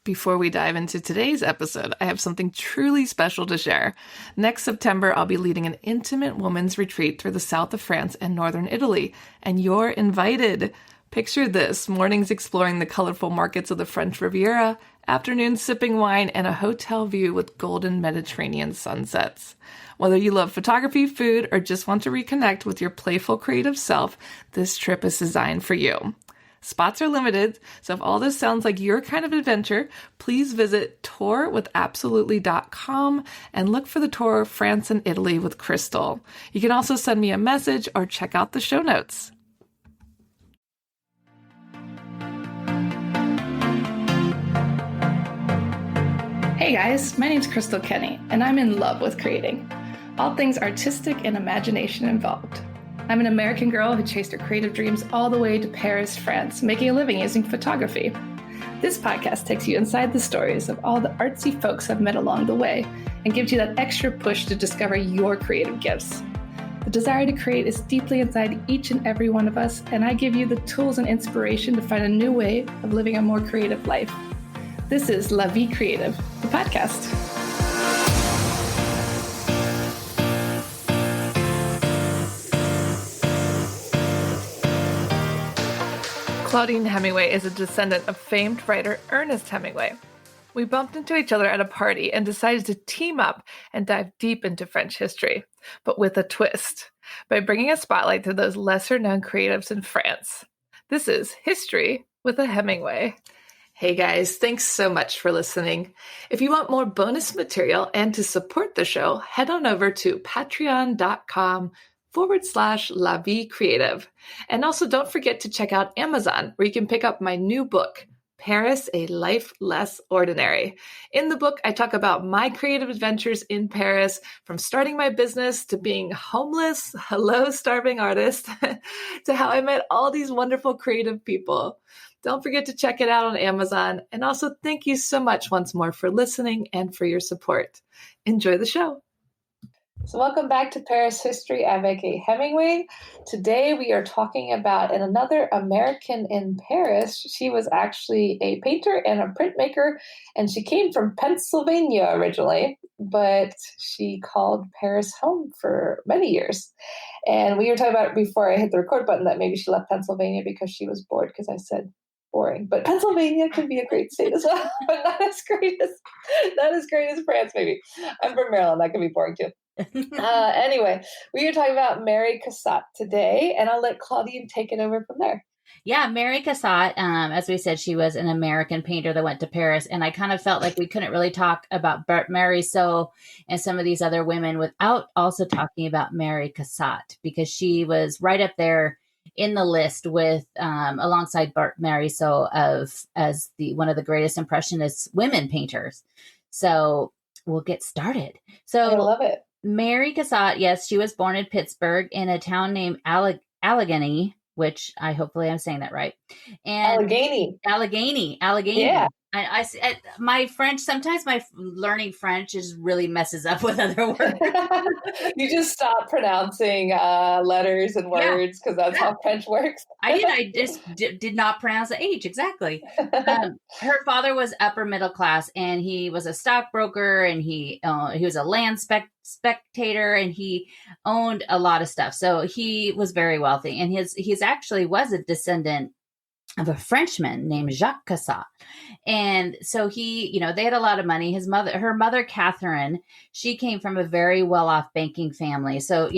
Before we dive into today's episode, I have something truly special to share. Next September, I'll be leading an intimate women's retreat through the south of France and northern Italy, and you're invited. Picture this: mornings exploring the colorful markets of the French Riviera, afternoons sipping wine, and a hotel view with golden Mediterranean sunsets. Whether you love photography, food, or just want to reconnect with your playful creative self, this trip is designed for you. Spots are limited, so if all this sounds like your kind of adventure, please visit tourwithabsolutely.com and look for the tour France and Italy with Crystal. You can also send me a message or check out the show notes. Hey guys, my name's Crystal Kenny, and I'm in love with creating. All things artistic and imagination involved. I'm an American girl who chased her creative dreams all the way to Paris, France, making a living using photography. This podcast takes you inside the stories of all the artsy folks I've met along the way and gives you that extra push to discover your creative gifts. The desire to create is deeply inside each and every one of us, and I give you the tools and inspiration to find a new way of living a more creative life. This is La Vie Creative, the podcast. Claudine Hemingway is a descendant of famed writer Ernest Hemingway. We bumped into each other at a party and decided to team up and dive deep into French history, but with a twist, by bringing a spotlight to those lesser-known creatives in France. This is History with a Hemingway. Hey guys, thanks so much for listening. If you want more bonus material and to support the show, head on over to patreon.com/La Vie Creative. And also don't forget to check out Amazon, where you can pick up my new book, Paris, A Life Less Ordinary. In the book, I talk about my creative adventures in Paris, from starting my business to being homeless, hello, starving artist, to how I met all these wonderful creative people. Don't forget to check it out on Amazon. And also thank you so much once more for listening and for your support. Enjoy the show. So welcome back to Paris History Avec Hemingway. Today we are talking about another American in Paris. She was actually a painter and a printmaker, and she came from Pennsylvania originally, but she called Paris home for many years. And we were talking about before I hit the record button that maybe she left Pennsylvania because she was bored, because I said boring. But Pennsylvania can be a great state as well, but not as great as France, maybe. I'm from Maryland. That can be boring too. Anyway, we are talking about Mary Cassatt today, and I'll let Claudine take it over from there. Yeah, Mary Cassatt, as we said, she was an American painter that went to Paris, and I kind of felt like we couldn't really talk about Mary So and some of these other women without also talking about Mary Cassatt, because she was right up there in the list with alongside Mary So as one of the greatest Impressionist women painters. So we'll get started. So I love it. Mary Cassatt, yes, she was born in Pittsburgh in a town named Allegheny, which hopefully I'm saying that right. And Allegheny. Yeah. My French, sometimes my learning French really messes up with other words. You just stop pronouncing letters and words because that's how French works. I just did not pronounce the H exactly. Her father was upper middle class, and he was a stockbroker, and he was a land spectator, and he owned a lot of stuff. So he was very wealthy, and he's actually was a descendant of a Frenchman named Jacques Cassatt. And so they had a lot of money. Her mother, Catherine, she came from a very well-off banking family. So,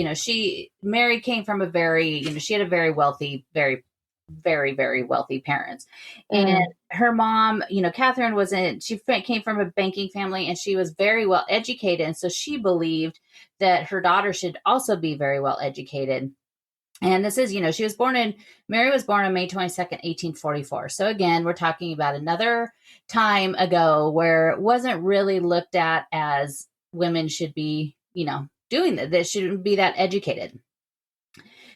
Mary came from she had a very wealthy, very, very, very wealthy parents. And her mom, Catherine she came from a banking family, and she was very well educated. And so she believed that her daughter should also be very well educated. And this is, Mary was born on May 22nd, 1844. So again, we're talking about another time ago where it wasn't really looked at as women should be, doing that. They shouldn't be that educated.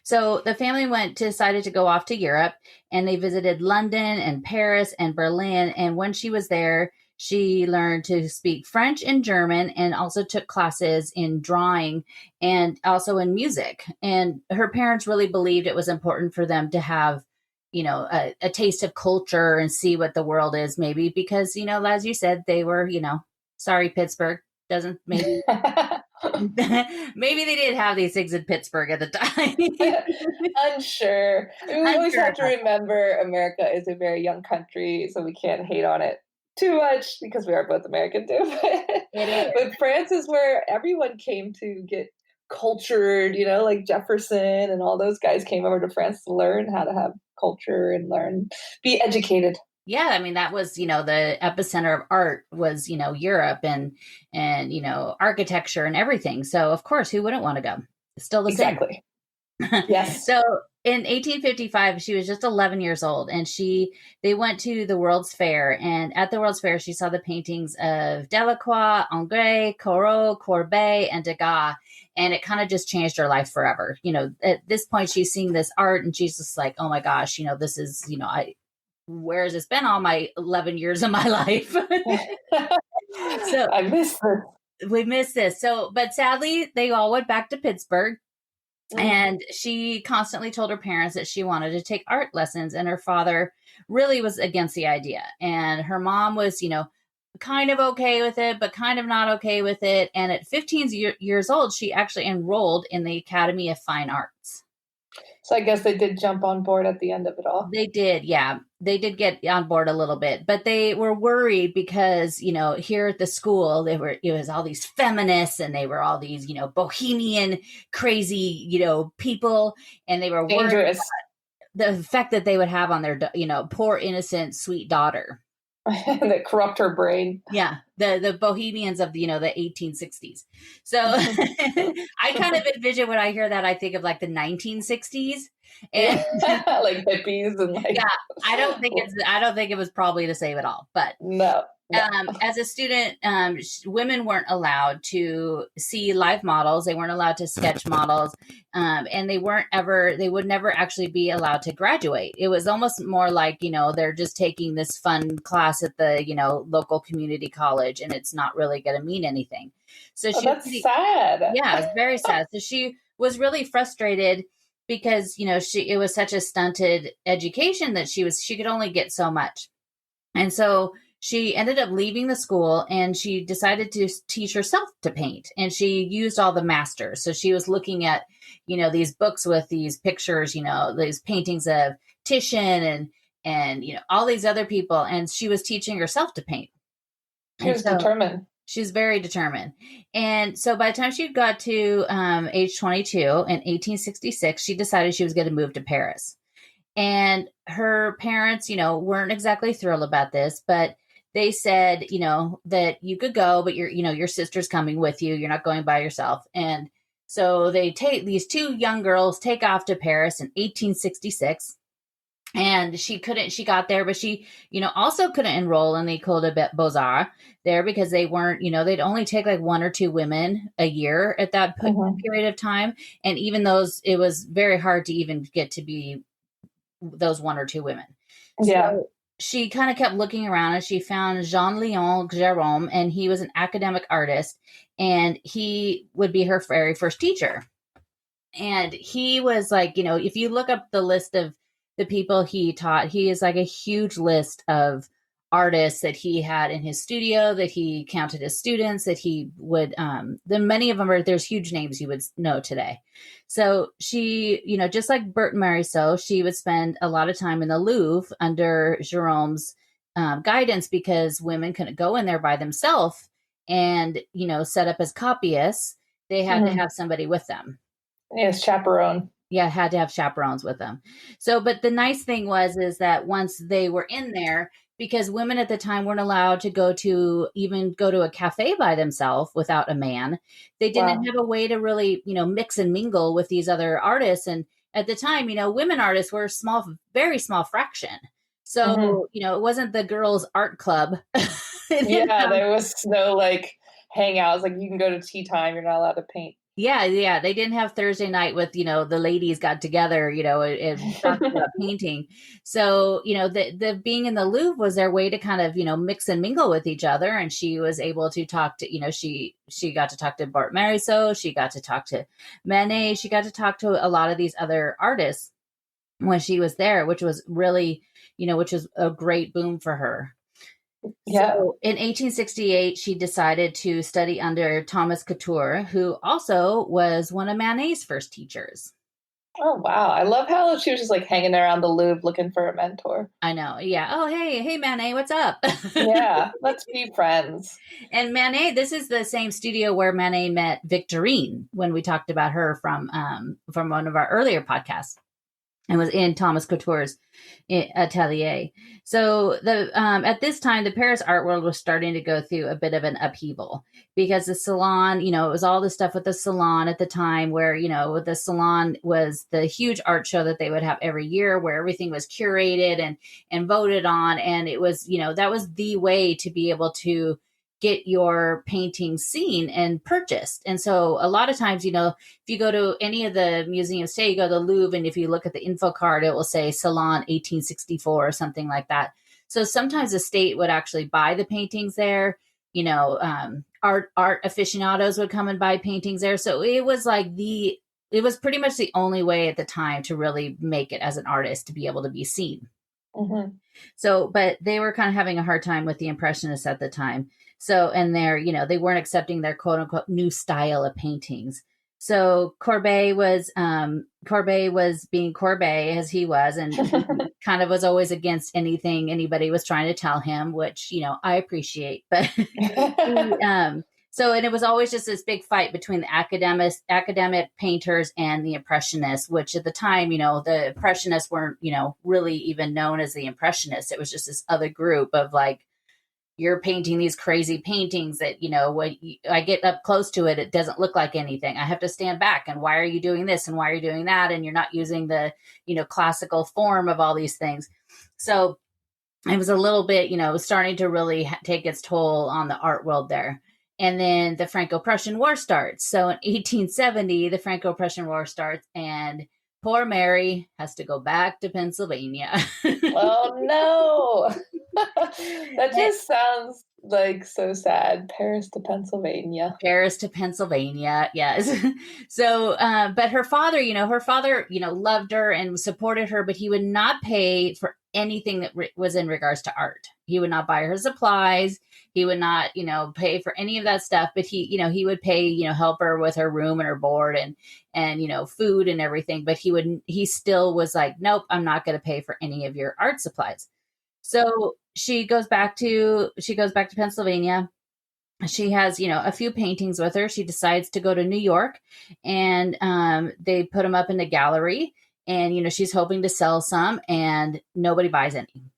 So the family decided to go off to Europe, and they visited London and Paris and Berlin. And when she was there, she learned to speak French and German, and also took classes in drawing and also in music. And her parents really believed it was important for them to have, a taste of culture and see what the world is, maybe because, as you said, they were, sorry, Pittsburgh doesn't maybe, maybe they did have these things in Pittsburgh at the time. Unsure. I mean, we always have to remember America is a very young country, so we can't hate on it too much because we are both American too. But France is where everyone came to get cultured, like Jefferson and all those guys came over to France to learn how to have culture and be educated. Yeah, I mean, that was, the epicenter of art was, Europe and architecture and everything. So, of course, who wouldn't want to go? It's still the same. Exactly. Yes. So in 1855, she was just 11 years old, and they went to the World's Fair. And at the World's Fair, she saw the paintings of Delacroix, Ingres, Corot, Courbet, and Degas. And it kind of just changed her life forever. At this point, she's seeing this art, and she's just like, oh my gosh, this is, where has this been all my 11 years of my life? So I miss this. We missed this. So, but sadly, they all went back to Pittsburgh. And she constantly told her parents that she wanted to take art lessons, and her father really was against the idea. And her mom was, kind of okay with it, but kind of not okay with it. And at 15 years old, she actually enrolled in the Academy of Fine Arts. So I guess they did jump on board at the end of it all. They did, yeah. They did get on board a little bit, but they were worried because, here at the school, it was all these feminists and they were all these, bohemian, crazy, people. And they were dangerous. Worried about the effect that they would have on their, poor, innocent, sweet daughter. That corrupt her brain. Yeah. The bohemians of the 1860s. So I kind of envision when I hear that, I think of like the 1960s. And like hippies and like, yeah, I don't think it was probably the same at all, but no. As a student, women weren't allowed to see live models. They weren't allowed to sketch models. And they would never actually be allowed to graduate. It was almost more like, they're just taking this fun class at the, local community college, and it's not really going to mean anything. So that's sad. Yeah, it's very sad. So she was really frustrated because, it was such a stunted education that she could only get so much. And so she ended up leaving the school, and she decided to teach herself to paint, and she used all the masters. So she was looking at, these books with these pictures, these paintings of Titian and all these other people. And she was teaching herself to paint. She was determined. She's very determined. And so by the time she got to age 22 in 1866, she decided she was going to move to Paris. And her parents, weren't exactly thrilled about this, but they said, that you could go, but your sister's coming with you. You're not going by yourself. And so these two young girls take off to Paris in 1866. And she got there, but she, also couldn't enroll in the École des Beaux-Arts there because they weren't, they'd only take like one or two women a year at that period of time. And even those, it was very hard to even get to be those one or two women. Yeah. So she kind of kept looking around, and she found Jean-Léon Gérôme, and he was an academic artist, and he would be her very first teacher. And he was like, if you look up the list of the people he taught, he is like a huge list of artists that he had in his studio, that he counted as students, that he would, many of them there's huge names you would know today. So she, just like Bert Morisot, she would spend a lot of time in the Louvre under Gérôme's guidance, because women couldn't go in there by themselves and, set up as copyists. They had to have somebody with them. Yes, chaperone. Yeah, had to have chaperones with them. So, but the nice thing is that once they were in there, because women at the time weren't allowed to go to a cafe by themselves without a man, they didn't have a way to really, mix and mingle with these other artists. And at the time, women artists were a very small fraction. So, it wasn't the girls' art club. Yeah, there was no like hangouts. Like you can go to tea time, you're not allowed to paint. Yeah. They didn't have Thursday night with, the ladies got together, and talked about painting. So, the being in the Louvre was their way to kind of, mix and mingle with each other. And she was able to talk to, she got to talk to Bert Morisot. She got to talk to Manet. She got to talk to a lot of these other artists. when she was there, which was really, which was a great boom for her. Yeah. So in 1868, she decided to study under Thomas Couture, who also was one of Manet's first teachers. Oh, wow. I love how she was just like hanging around the Louvre looking for a mentor. I know. Yeah. Oh, hey, Manet, what's up? Yeah, let's be friends. And Manet, this is the same studio where Manet met Victorine when we talked about her from one of our earlier podcasts, and was in Thomas Couture's atelier. So at this time, the Paris art world was starting to go through a bit of an upheaval, because the Salon, it was all the stuff with the Salon at the time, where, the Salon was the huge art show that they would have every year, where everything was curated and voted on. And it was, that was the way to be able to get your painting seen and purchased. And so a lot of times, if you go to any of the museums, say you go to the Louvre, and if you look at the info card, it will say Salon 1864 or something like that. So sometimes the state would actually buy the paintings there. Art aficionados would come and buy paintings there. So it was it was pretty much the only way at the time to really make it as an artist, to be able to be seen. Mm-hmm. So, but they were kind of having a hard time with the Impressionists at the time. So, and they weren't accepting their quote unquote new style of paintings. So Courbet was being Courbet, as he was, and kind of was always against anything anybody was trying to tell him, which, I appreciate. But so, and it was always just this big fight between the academic painters and the Impressionists, which at the time, the Impressionists weren't, really even known as the Impressionists. It was just this other group of like, you're painting these crazy paintings that, when I get up close to it, it doesn't look like anything. I have to stand back. And why are you doing this? And why are you doing that? And you're not using the, classical form of all these things. So it was a little bit, starting to really take its toll on the art world there. And then the Franco-Prussian War starts. So in 1870, the Franco-Prussian War starts, and poor Mary has to go back to Pennsylvania. Oh, no. That just sounds like so sad. Paris to Pennsylvania. Yes. So, but her father, loved her and supported her, but he would not pay for anything that was in regards to art. He would not buy her supplies. He would not, pay for any of that stuff, but he would pay, help her with her room and her board and, food and everything. But he still was like, nope, I'm not going to pay for any of your art supplies. So she goes back to Pennsylvania. She has, a few paintings with her. She decides to go to New York, and they put them up in the gallery, and, she's hoping to sell some, and nobody buys any.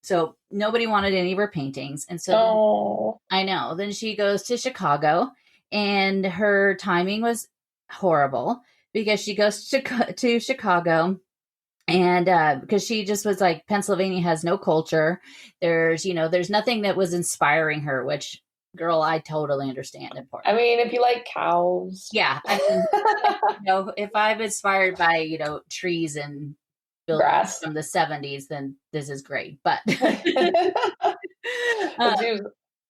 So nobody wanted any of her paintings. And so I know, then she goes to Chicago, and her timing was horrible, because she goes to Chicago, and because she just was like, Pennsylvania has no culture. There's nothing that was inspiring her, which, girl, I totally understand. I mean, if you like cows. Yeah. I mean, if I'm inspired by, trees and grass from the 70s, then this is great. But she was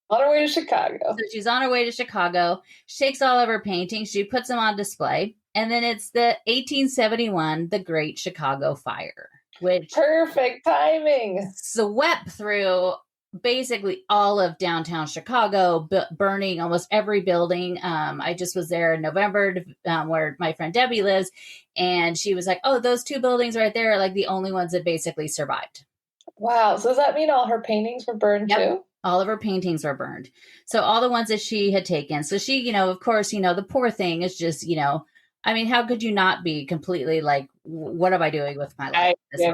on her way to Chicago. So she's on her way to Chicago. She takes all of her paintings. She puts them on display. And then it's the 1871, the Great Chicago Fire, which perfect timing, swept through basically all of downtown Chicago, burning almost every building. I just was there in November, where my friend Debbie lives, and she was like, "Oh, those two buildings right there are like the only ones that basically survived." Wow! So does that mean all her paintings were burned too? All of her paintings were burned. So all the ones that she had taken. So she, of course, the poor thing is just, I mean, how could you not be completely like, what am I doing with my life? That's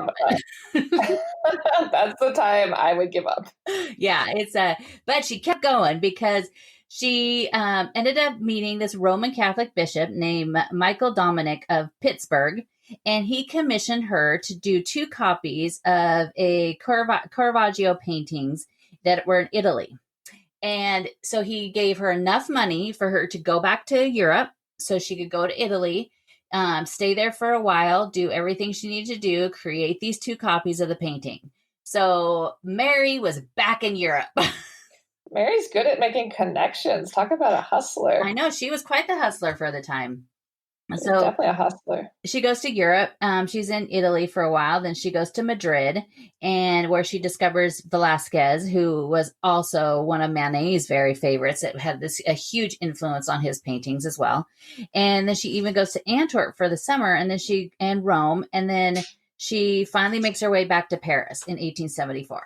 the time I would give up. Yeah, but she kept going, because she ended up meeting this Roman Catholic bishop named Michael Dominic of Pittsburgh, and he commissioned her to do 2 copies of a Caravaggio paintings that were in Italy. And so he gave her enough money for her to go back to Europe, so she could go to Italy, stay there for a while, do everything she needed to do, create these 2 copies of the painting. So Mary was back in Europe. Mary's good at making connections. Talk about a hustler. I know, she was quite the hustler for the time. So definitely a hustler. she goes to Europe. She's in Italy for a while. Then she goes to Madrid, and where she discovers Velasquez, who was also one of Manet's very favorites. It had a huge influence on his paintings as well. And then she even goes to Antwerp for the summer, and Rome, and then she finally makes her way back to Paris in 1874.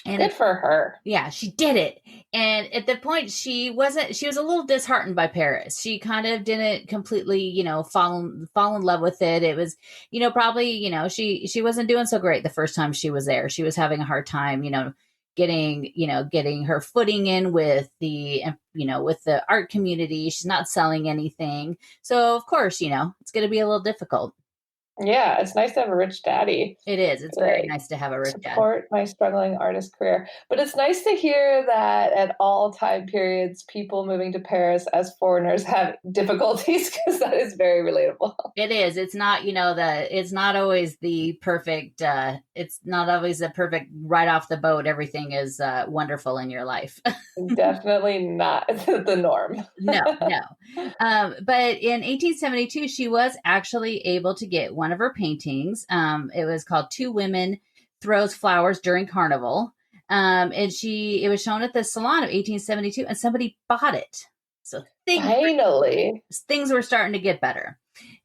And good for her. Yeah, she did it. And at the point she was a little disheartened by Paris. She kind of didn't completely, fall in love with it. It was, probably, she wasn't doing so great the first time she was there. She was having a hard time, getting her footing in with with the art community. She's not selling anything. So of course, it's going to be a little difficult. Yeah, it's nice to have a rich daddy. It is. It's very nice to have a rich dad. Support my struggling artist career. But it's nice to hear that at all time periods, people moving to Paris as foreigners have difficulties, because that is very relatable. It is. It's not, it's not always the perfect, it's not always the perfect right off the boat. Everything is wonderful in your life. Definitely not the norm. No. But in 1872, she was actually able to get one of her paintings. It was called Two Women Throws Flowers During Carnival. And it was shown at the Salon of 1872, and somebody bought it. So finally, things were starting to get better.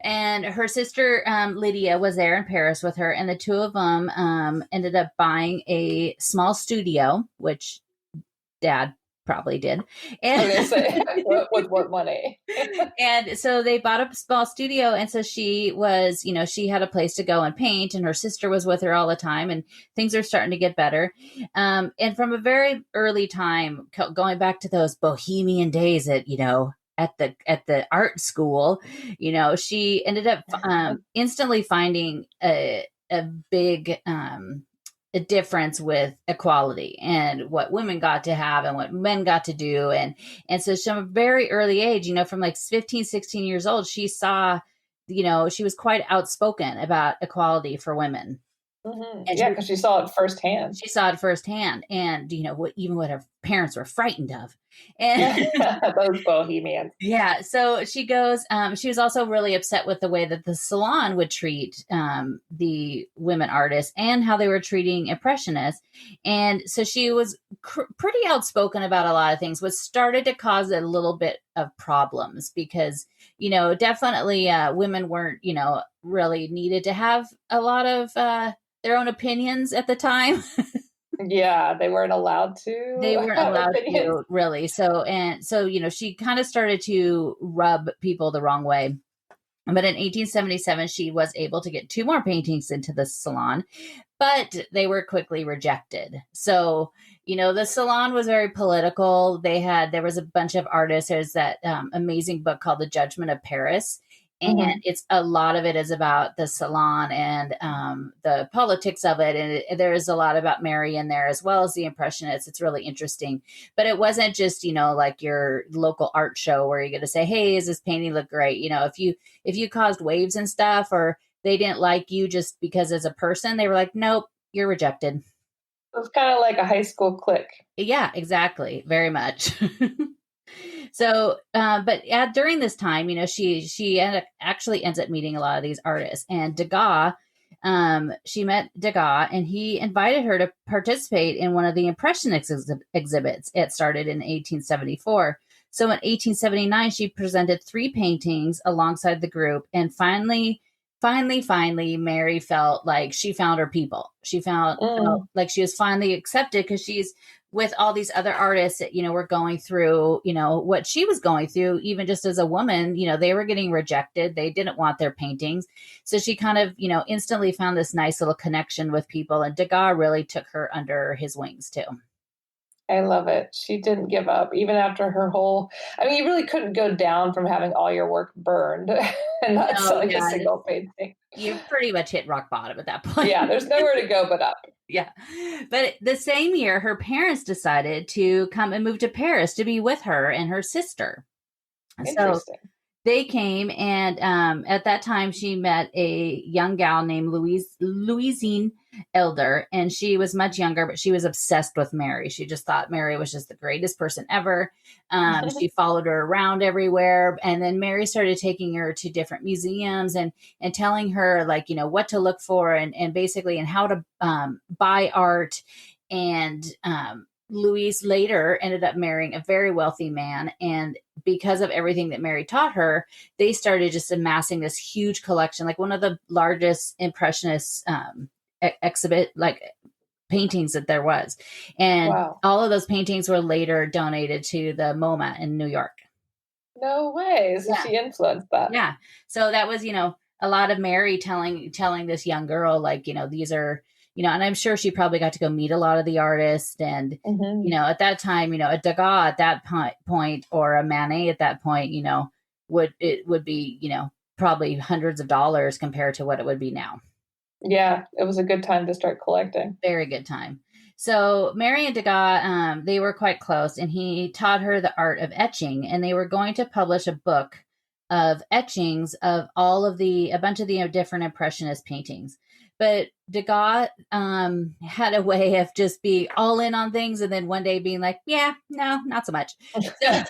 And her sister, Lydia, was there in Paris with her, and the two of them ended up buying a small studio, which Dad probably did. And with what money? And so they bought a small studio. And so she was, she had a place to go and paint, and her sister was with her all the time, and things are starting to get better. And from a very early time, going back to those bohemian days at the art school, she ended up instantly finding a big a difference with equality and what women got to have and what men got to do. And so from a very early age, from like 15, 16 years old, she saw, she was quite outspoken about equality for women. Mm-hmm. Yeah, because she saw it firsthand. And what her parents were frightened of. And those bohemians. Yeah. So she goes, she was also really upset with the way that the Salon would treat the women artists and how they were treating Impressionists. And so she was pretty outspoken about a lot of things, which started to cause a little bit of problems because, definitely women weren't, really needed to have a lot of their own opinions at the time. Yeah, they weren't allowed to. They weren't allowed to, really. So, she kind of started to rub people the wrong way. But in 1877, she was able to get 2 more paintings into the Salon, but they were quickly rejected. So, the Salon was very political. There was a bunch of artists. There's that amazing book called The Judgment of Paris. And it's a lot of it is about the Salon and the politics of it. And there is a lot about Mary in there as well as the Impressionists. It's really interesting. But it wasn't just, like your local art show where you're going to say, hey, does this painting look great? If you caused waves and stuff, or they didn't like you just because as a person, they were like, nope, you're rejected. It was kind of like a high school clique. Yeah, exactly. Very much. So, but during this time, she actually ends up meeting a lot of these artists. And Degas, she met Degas, and he invited her to participate in one of the Impressionist exhibits. It started in 1874. So in 1879, she presented 3 paintings alongside the group. And finally, Mary felt like she found her people. She felt like she was finally accepted because she's with all these other artists that, were going through, what she was going through, even just as a woman, they were getting rejected. They didn't want their paintings. So she kind of, instantly found this nice little connection with people. And Degas really took her under his wings too. I love it. She didn't give up, even after her you really couldn't go down from having all your work burned and not selling a single painting. You pretty much hit rock bottom at that point. Yeah, there's nowhere to go but up. Yeah. But the same year, her parents decided to come and move to Paris to be with her and her sister. Interesting. they came, and at that time she met a young gal named Louisine Elder, and she was much younger, but she was obsessed with Mary. She just thought Mary was just the greatest person ever. She followed her around everywhere, and then Mary started taking her to different museums and telling her, like, you know, what to look for, and basically and how to buy art. And Louise later ended up marrying a very wealthy man, and because of everything that Mary taught her, they started just amassing this huge collection, like one of the largest impressionist exhibit, like paintings that there was. And Wow. all of those paintings were later donated to the MoMA in New York. No way. So Yeah. she influenced that. Yeah. So that was, you know, a lot of Mary telling this young girl, like, you know, these are, you know, and I'm sure she probably got to go meet a lot of the artists. And, you know, at that time, you know, a Degas at that point or a Manet at that point, you know, would be, you know, probably hundreds of dollars compared to what it would be now. Yeah, it was a good time to start collecting. Very good time. So Mary and Degas, they were quite close, and he taught her the art of etching, and they were going to publish a book of etchings of a bunch of the different Impressionist paintings. But Degas had a way of just being all in on things, and then one day being like, yeah, no, not so much. So,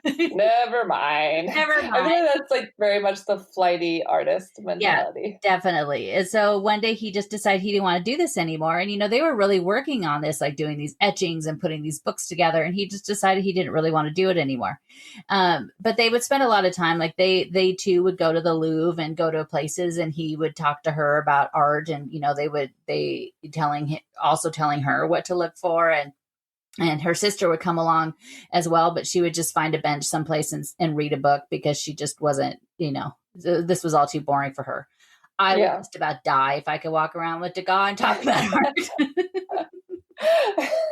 Never mind. Never mind. I think that's like very much the flighty artist mentality. Yeah, definitely. And so one day he just decided he didn't want to do this anymore. And, you know, they were really working on this, like doing these etchings and putting these books together. And he just decided he didn't really want to do it anymore. But they would spend a lot of time, like they too would go to the Louvre and go to places, and he would talk to her about art. And, you know, telling her what to look for, and her sister would come along as well, but she would just find a bench someplace and read a book because she just wasn't, you know, this was all too boring for her. I would just about die if I could walk around with Degas and talk about art.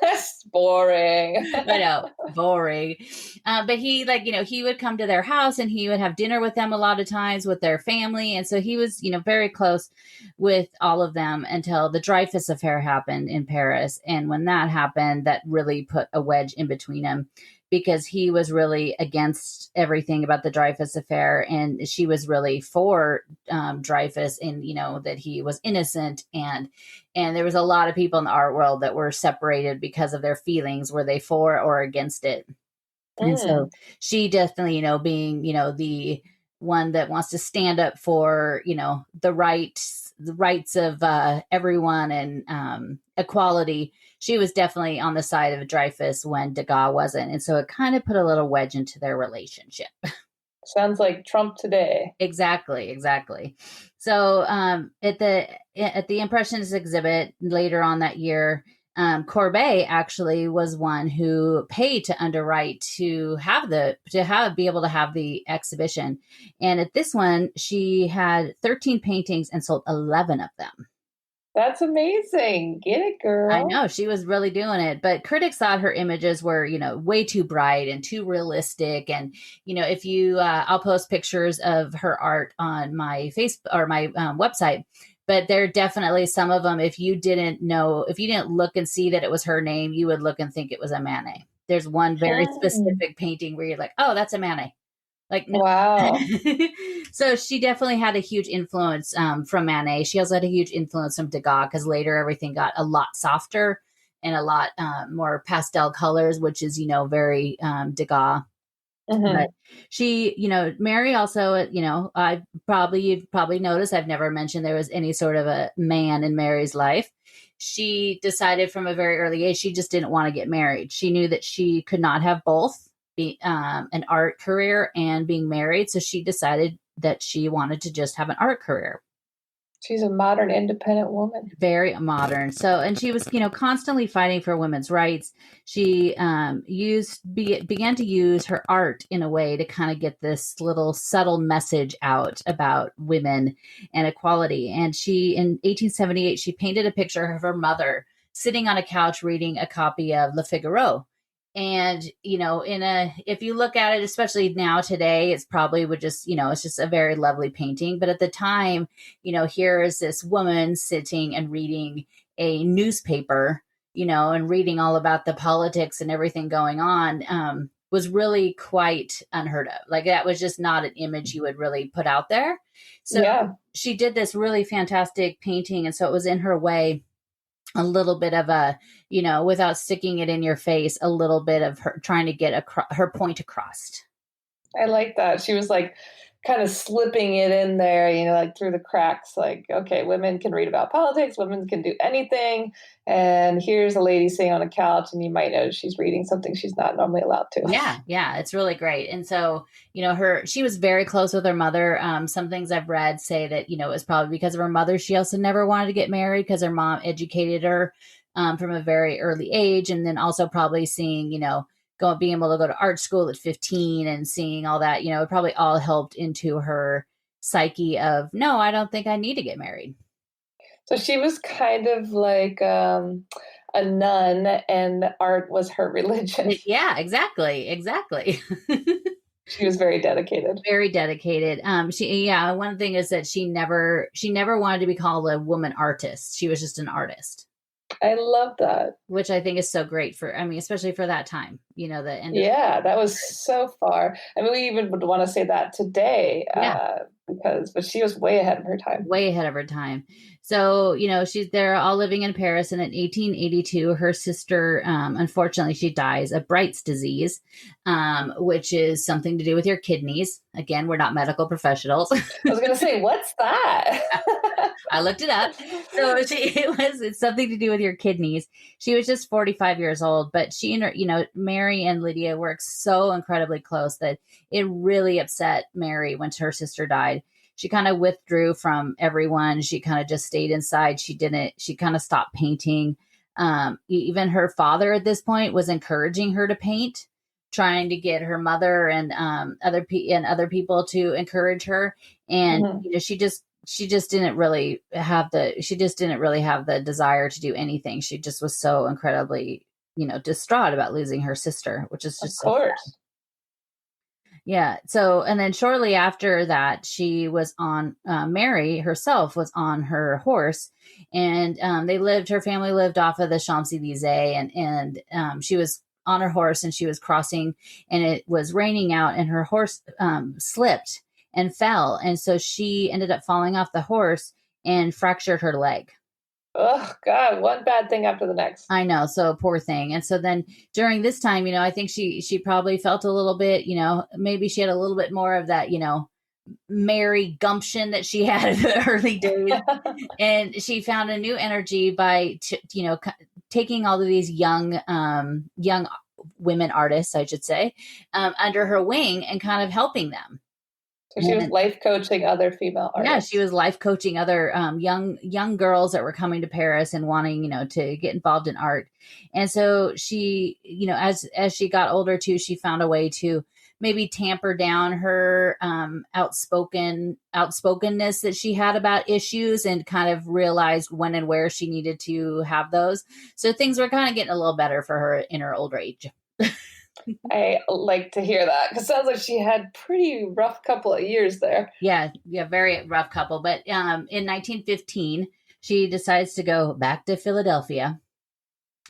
That's boring. I know, boring. But he, like, you know, he would come to their house and he would have dinner with them a lot of times with their family. And so he was, you know, very close with all of them until the Dreyfus affair happened in Paris. And when that happened, that really put a wedge in between them, because he was really against everything about the Dreyfus affair, and she was really for Dreyfus, and, you know, that he was innocent. And there was a lot of people in the art world that were separated because of their feelings. Were they for or against it? And so she definitely, you know, being, you know, the one that wants to stand up for, you know, the rights of everyone and equality. She was definitely on the side of Dreyfus when Degas wasn't. And so it kind of put a little wedge into their relationship. Sounds like Trump today. Exactly. So at the Impressionist exhibit later on that year, Courbet actually was one who paid to underwrite to be able to have the exhibition. And at this one, she had 13 paintings and sold 11 of them. That's amazing. Get it, girl. I know, she was really doing it. But critics thought her images were, you know, way too bright and too realistic. And, you know, if you, I'll post pictures of her art on my Facebook or my website. But there are definitely some of them, if you didn't look and see that it was her name, you would look and think it was a Manet. There's one very specific painting where you're like, oh, that's a Manet. Like, no. Wow. So she definitely had a huge influence from Manet. She also had a huge influence from Degas, because later everything got a lot softer and a lot more pastel colors, which is, you know, very Degas. But she, you know, Mary also, you know, you've probably noticed I've never mentioned there was any sort of a man in Mary's life. She decided from a very early age she just didn't want to get married. She knew that she could not have both an art career and being married. So she decided that she wanted to just have an art career. She's a modern, independent woman. Very modern. So, and she was, you know, constantly fighting for women's rights. She began to use her art in a way to kind of get this little subtle message out about women and equality. And she, in 1878, she painted a picture of her mother sitting on a couch reading a copy of Le Figaro. And, you know, if you look at it, especially now today, it's probably would just, you know, it's just a very lovely painting. But at the time, you know, here is this woman sitting and reading a newspaper, you know, and reading all about the politics and everything going on, was really quite unheard of. Like that was just not an image you would really put out there. So she did this really fantastic painting. And so it was in her way a little bit of a, without sticking it in your face, a little bit of her trying to get her point across. I like that. She was like kind of slipping it in there, like through the cracks, like, okay, women can read about politics, women can do anything. And here's a lady sitting on a couch, and you might notice she's reading something she's not normally allowed to. Yeah. It's really great. And so, she was very close with her mother. Some things I've read say that, it was probably because of her mother. She also never wanted to get married because her mom educated her from a very early age. And then also probably seeing, being able to go to art school at 15 and seeing all that, it probably all helped into her psyche of, no, I don't think I need to get married. So she was kind of like a nun, and art was her religion. Yeah, exactly. She was very dedicated. Very dedicated. One thing is that she never wanted to be called a woman artist. She was just an artist. I love that. Which I think is so great especially for that time, the end. Yeah, that was so far. I mean, we even would want to say that today, but she was way ahead of her time. Way ahead of her time. So, they're all living in Paris. And in 1882, her sister, unfortunately, she dies of Bright's disease, which is something to do with your kidneys. Again, we're not medical professionals. I was going to say, what's that? I looked it up. So it's something to do with your kidneys. She was just 45 years old, but she and her, Mary and Lydia worked so incredibly close that it really upset Mary when her sister died. She kind of withdrew from everyone. She kind of just stayed inside. She kind of stopped painting. Even her father at this point was encouraging her to paint, trying to get her mother and other people to encourage her. And, she just didn't really have the desire to do anything. She just was so incredibly, distraught about losing her sister, which is just of course. So sad. Yeah. So, and then shortly after that, she was on, Mary herself was on her horse, and her family lived off of the Champs-Élysées, and she was on her horse, and she was crossing, and it was raining out, and her horse slipped and fell. And so she ended up falling off the horse and fractured her leg. Oh God, one bad thing after the next. I know. So poor thing. And so then during this time, I think she probably felt a little bit, maybe she had a little bit more of that, Mary gumption that she had in the early days. And she found a new energy by, taking all of these young women artists, I should say, under her wing and kind of helping them. So she was life coaching other female artists. Yeah, she was life coaching other young girls that were coming to Paris and wanting, to get involved in art. And so she, as she got older too, she found a way to maybe tamper down her outspokenness that she had about issues, and kind of realized when and where she needed to have those. So things were kind of getting a little better for her in her older age. I like to hear that, because it sounds like she had pretty rough couple of years there. Yeah, very rough couple. But in 1915, she decides to go back to Philadelphia,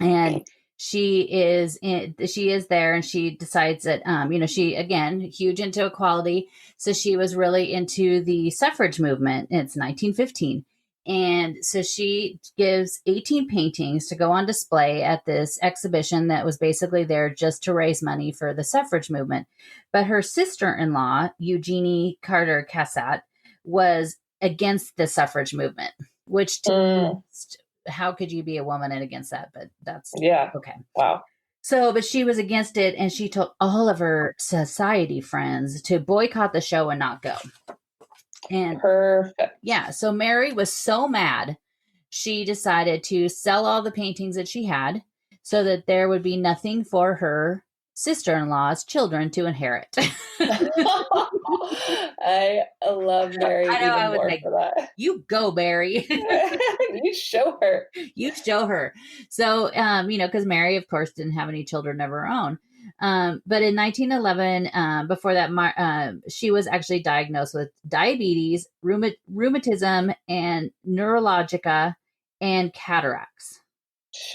and she is there, and she decides that she, again, huge into equality, so she was really into the suffrage movement. It's 1915. And so she gives 18 paintings to go on display at this exhibition that was basically there just to raise money for the suffrage movement. But her sister-in-law, Eugenie Carter Cassatt, was against the suffrage movement, which how could you be a woman and against that? But that's okay. Wow. So, but she was against it, and she told all of her society friends to boycott the show and not go. And perfect. Yeah. So Mary was so mad, she decided to sell all the paintings that she had so that there would be nothing for her sister-in-law's children to inherit. I love Mary. I know, I would for that. You go, Mary. You show her. You show her. So, because Mary, of course, didn't have any children of her own. But in 1911, before that, she was actually diagnosed with diabetes, rheumatism, and neurologica, and cataracts.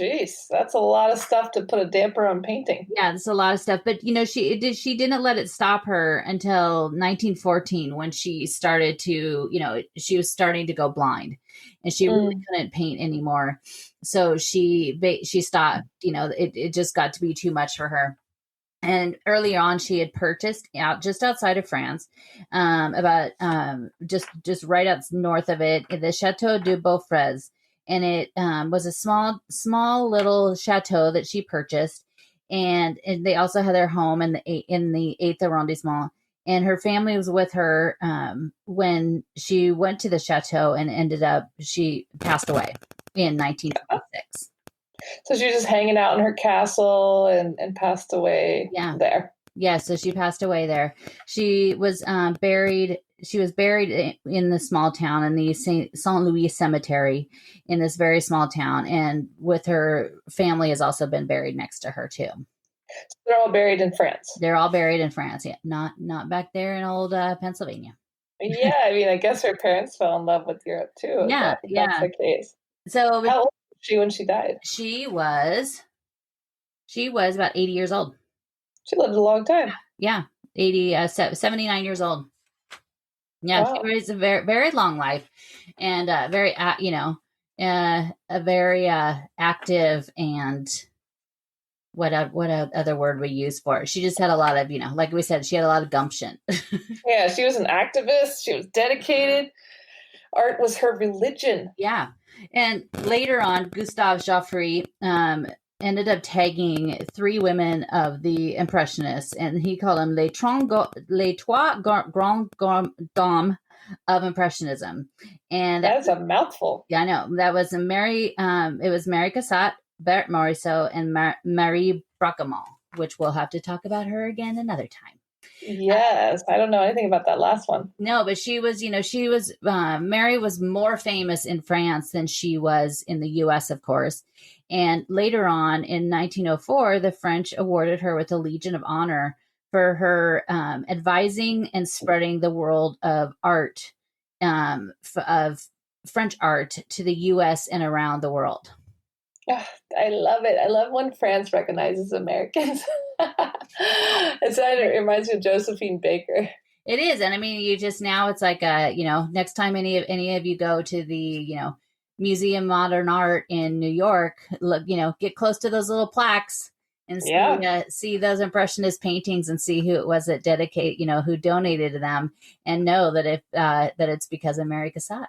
Jeez, that's a lot of stuff to put a damper on painting. Yeah, there's a lot of stuff, but she didn't let it stop her until 1914 when she started to, she was starting to go blind, and she really couldn't paint anymore. So she stopped. It just got to be too much for her. And early on, she had purchased just outside of France, about just right out north of it, the Chateau de Beaufrez, and it was a small little chateau that she purchased, and they also had their home in the eighth arrondissement. And her family was with her when she went to the chateau, and she passed away in 1926. So she was just hanging out in her castle and passed away there. Yeah, so she passed away there. She was buried. She was buried in the small town, in the Saint Louis Cemetery, in this very small town, and with her family has also been buried next to her too. So they're all buried in France. They're all buried in France. Yeah, not back there in old Pennsylvania. Yeah, I mean, I guess her parents fell in love with Europe too. Yeah, that's the case. So how old was she when she died? She was about 80 years old. She lived a long time. Yeah, 79 years old. Yeah, wow. She was a very, very long life, and very, a very active, and what other word we use for it? She just had a lot of, like we said, she had a lot of gumption. Yeah, she was an activist. She was dedicated. Art was her religion. Yeah. And later on, Gustave Joffre ended up tagging 3 women of the Impressionists, and he called them les trois grandes dames of Impressionism. And that's a mouthful. Yeah, I know. That was Mary. It was Mary Cassatt, Berthe Morisot, and Marie Bracquemont, which we'll have to talk about her again another time. Yes, I don't know anything about that last one. No, but she was, Mary was more famous in France than she was in the U.S., of course. And later on, in 1904, the French awarded her with the Legion of Honor for her advising and spreading the world of art, of French art, to the U.S. and around the world. I love it. I love when France recognizes Americans. It reminds me of Josephine Baker. It is. And I mean, now it's like, next time any of you go to the, Museum of Modern Art in New York, look, get close to those little plaques and see those Impressionist paintings and see who it was that who donated to them, and know that that it's because of Mary Cassatt.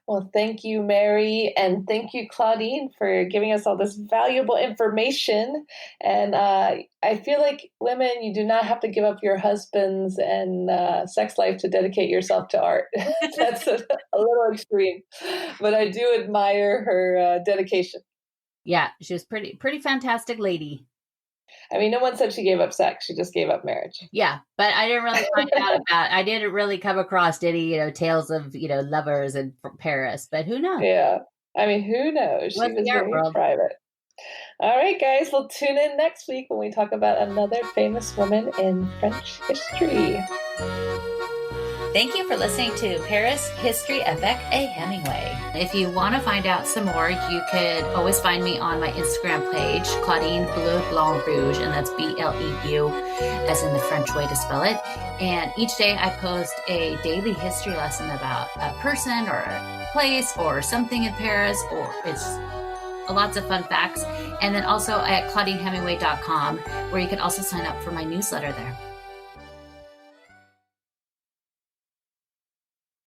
Well, thank you, Mary, and thank you, Claudine, for giving us all this valuable information. And I feel like women, you do not have to give up your husbands and sex life to dedicate yourself to art. That's a little extreme, but I do admire her dedication. Yeah, she was pretty fantastic lady. I mean, no one said she gave up sex. She just gave up marriage. Yeah, but I didn't really find out about. I didn't really come across any, tales of, lovers in Paris. But who knows? Yeah, I mean, who knows? She was very private. All right, guys. We'll tune in next week when we talk about another famous woman in French history. Thank you for listening to Paris History Avec a Hemingway. If you want to find out some more, you could always find me on my Instagram page, Claudine Bleu Blanc Rouge, and that's BLEU, as in the French way to spell it. And each day I post a daily history lesson about a person or a place or something in Paris, or it's lots of fun facts. And then also at ClaudineHemingway.com, where you can also sign up for my newsletter there.